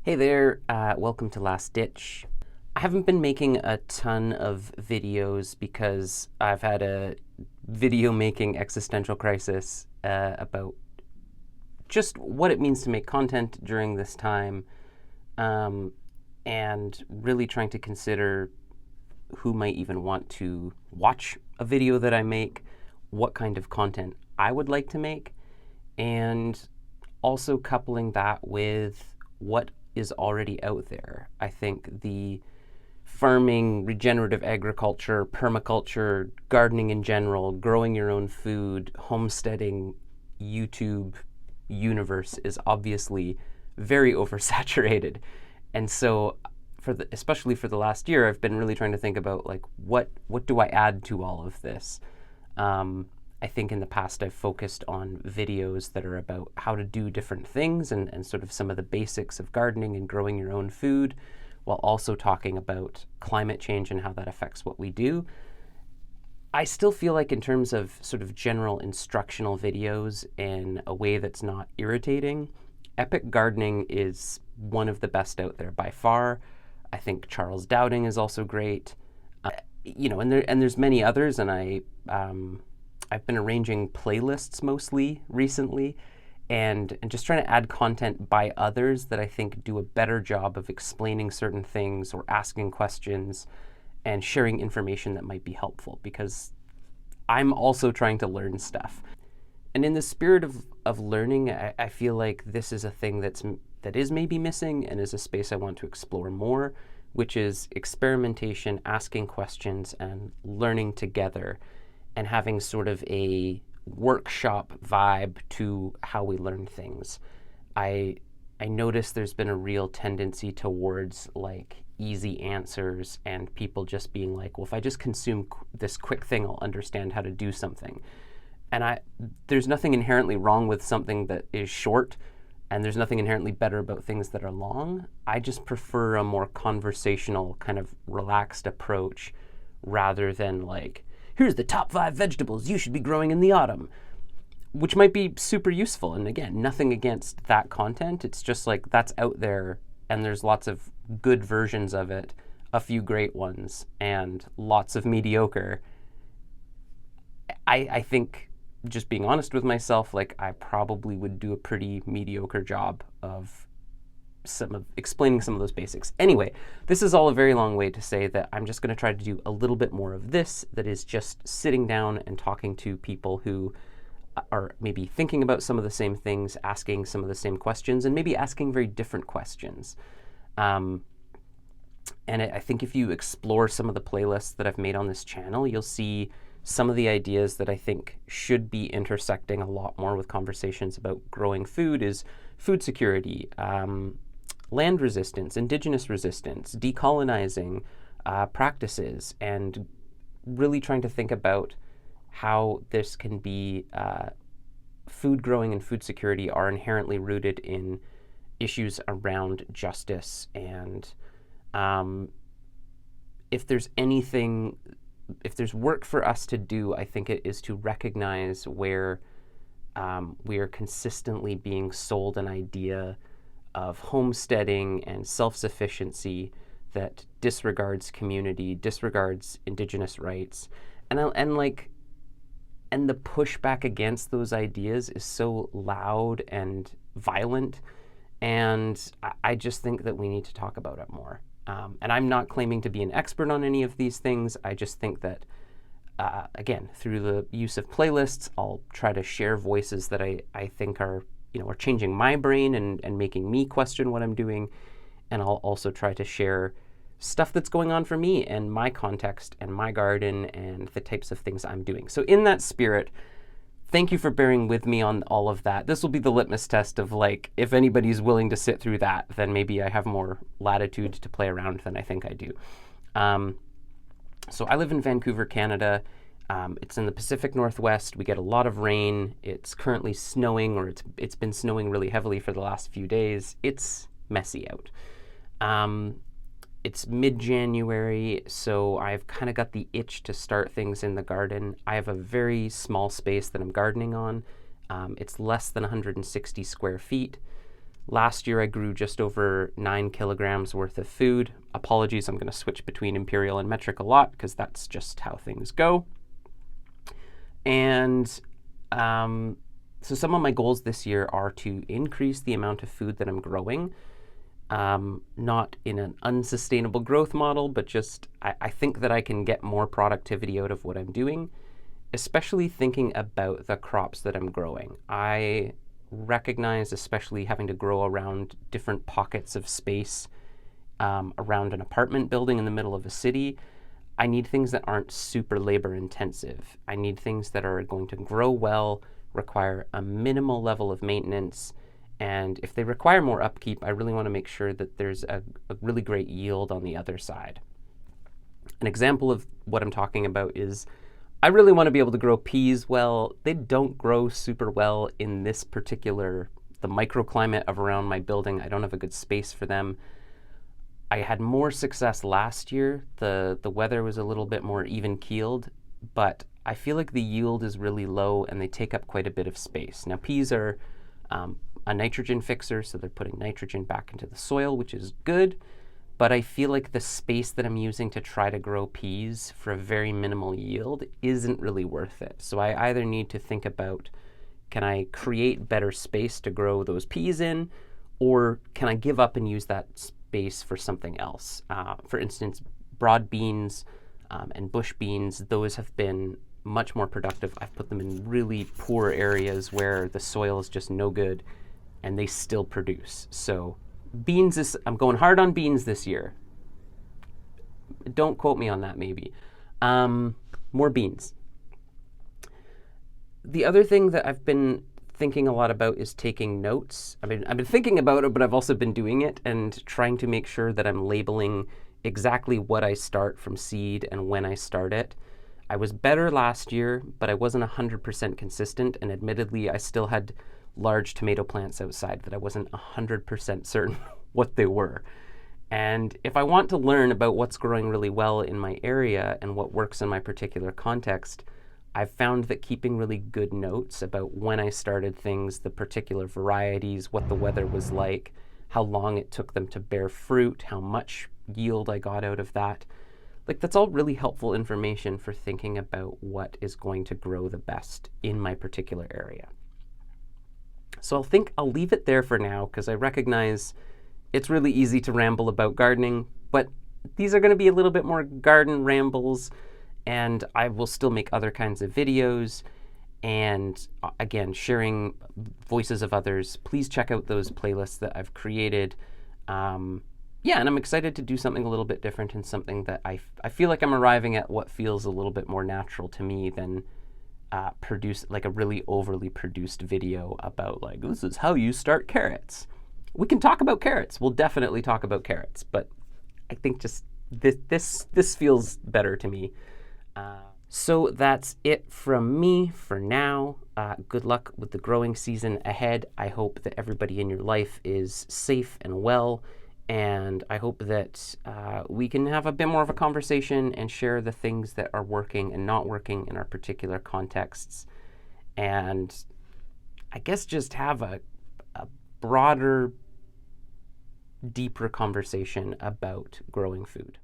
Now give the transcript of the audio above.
Hey there, welcome to Last Ditch. I haven't been making a ton of videos because I've had a video making existential crisis about just what it means to make content during this time, um, and really trying to consider who might even want to watch a video that I make, what kind of content I would like to make, and also coupling that with what is already out there. I think the farming, regenerative agriculture, permaculture, gardening in general, growing your own food, homesteading, YouTube universe is obviously very oversaturated. And so especially for the last year, I've been really trying to think about like what do I add to all of this? Um, I think in the past I've focused on videos that are about how to do different things and sort of some of the basics of gardening and growing your own food, while also talking about climate change and how that affects what we do. I still feel like, in terms of sort of general instructional videos in a way that's not irritating, Epic Gardening is one of the best out there by far. I think Charles Dowding is also great. And there's many others, and I've been arranging playlists mostly recently, and just trying to add content by others that I think do a better job of explaining certain things or asking questions and sharing information that might be helpful, because I'm also trying to learn stuff. And in the spirit of learning, I feel like this is a thing that is maybe missing and is a space I want to explore more, which is experimentation, asking questions, and learning together, and having sort of a workshop vibe to how we learn things. I I notice there's been a real tendency towards like easy answers and people just being like, well, if I just consume this quick thing, I'll understand how to do something. And there's nothing inherently wrong with something that is short, and there's nothing inherently better about things that are long. I just prefer a more conversational, kind of relaxed approach rather than like, here's the top 5 vegetables you should be growing in the autumn, which might be super useful. And again, nothing against that content. It's just like that's out there, and there's lots of good versions of it, a few great ones, and lots of mediocre. I think, just being honest with myself, like I probably would do a pretty mediocre job of explaining some of those basics. Anyway, this is all a very long way to say that I'm just going to try to do a little bit more of this, that is just sitting down and talking to people who are maybe thinking about some of the same things, asking some of the same questions, and maybe asking very different questions. Um, and I think if you explore some of the playlists that I've made on this channel, you'll see some of the ideas that I think should be intersecting a lot more with conversations about growing food is food security, land resistance, indigenous resistance, decolonizing practices, and really trying to think about how this can be food growing and food security are inherently rooted in issues around justice. And if there's anything, if there's work for us to do, I think it is to recognize where we are consistently being sold an idea of homesteading and self-sufficiency that disregards community, disregards indigenous rights, and the pushback against those ideas is so loud and violent. And I just think that we need to talk about it more. And I'm not claiming to be an expert on any of these things. I just think that, again, through the use of playlists, I'll try to share voices that I think are changing my brain and making me question what I'm doing. And I'll also try to share stuff that's going on for me and my context and my garden and the types of things I'm doing. So in that spirit, thank you for bearing with me on all of that. This will be the litmus test of like, if anybody's willing to sit through that, then maybe I have more latitude to play around than I think I do. So I live in Vancouver, Canada. It's in the Pacific Northwest. We get a lot of rain. It's currently snowing, or it's been snowing really heavily for the last few days. It's messy out. It's mid-January, so I've kind of got the itch to start things in the garden. I have a very small space that I'm gardening on. It's less than 160 square feet. Last year I grew just over 9 kilograms worth of food. Apologies, I'm going to switch between imperial and metric a lot because that's just how things go. And so some of my goals this year are to increase the amount of food that I'm growing, not in an unsustainable growth model, but just I think that I can get more productivity out of what I'm doing, especially thinking about the crops that I'm growing. I recognize, especially having to grow around different pockets of space around an apartment building in the middle of a city, I need things that aren't super labor intensive. I need things that are going to grow well, require a minimal level of maintenance, and if they require more upkeep, I really want to make sure that there's a really great yield on the other side. An example of what I'm talking about is I really want to be able to grow peas well. They don't grow super well in this particular, the microclimate of around my building. I don't have a good space for them. I had more success last year. The weather was a little bit more even-keeled, but I feel like the yield is really low and they take up quite a bit of space. Now, peas are a nitrogen fixer, so they're putting nitrogen back into the soil, which is good, but I feel like the space that I'm using to try to grow peas for a very minimal yield isn't really worth it. So I either need to think about, can I create better space to grow those peas in, or can I give up and use that space for something else? For instance, broad beans and bush beans, those have been much more productive. I've put them in really poor areas where the soil is just no good and they still produce. So beans I'm going hard on beans this year. Don't quote me on that, maybe. More beans. The other thing that I've been thinking a lot about is taking notes. I've been thinking about it, but I've also been doing it and trying to make sure that I'm labeling exactly what I start from seed and when I start it. I was better last year, but I wasn't 100% consistent, and admittedly, I still had large tomato plants outside that I wasn't 100% certain what they were. And if I want to learn about what's growing really well in my area and what works in my particular context, I've found that keeping really good notes about when I started things, the particular varieties, what the weather was like, how long it took them to bear fruit, how much yield I got out of that, that's all really helpful information for thinking about what is going to grow the best in my particular area. So I'll leave it there for now because I recognize it's really easy to ramble about gardening, but these are going to be a little bit more garden rambles, and I will still make other kinds of videos. And again, sharing voices of others. Please check out those playlists that I've created. And I'm excited to do something a little bit different and something that I feel like I'm arriving at what feels a little bit more natural to me than produce a really overly produced video about this is how you start carrots. We can talk about carrots. We'll definitely talk about carrots, but I think just this feels better to me. So that's it from me for now. Good luck with the growing season ahead. I hope that everybody in your life is safe and well, and I hope that we can have a bit more of a conversation and share the things that are working and not working in our particular contexts. And I guess just have a broader, deeper conversation about growing food.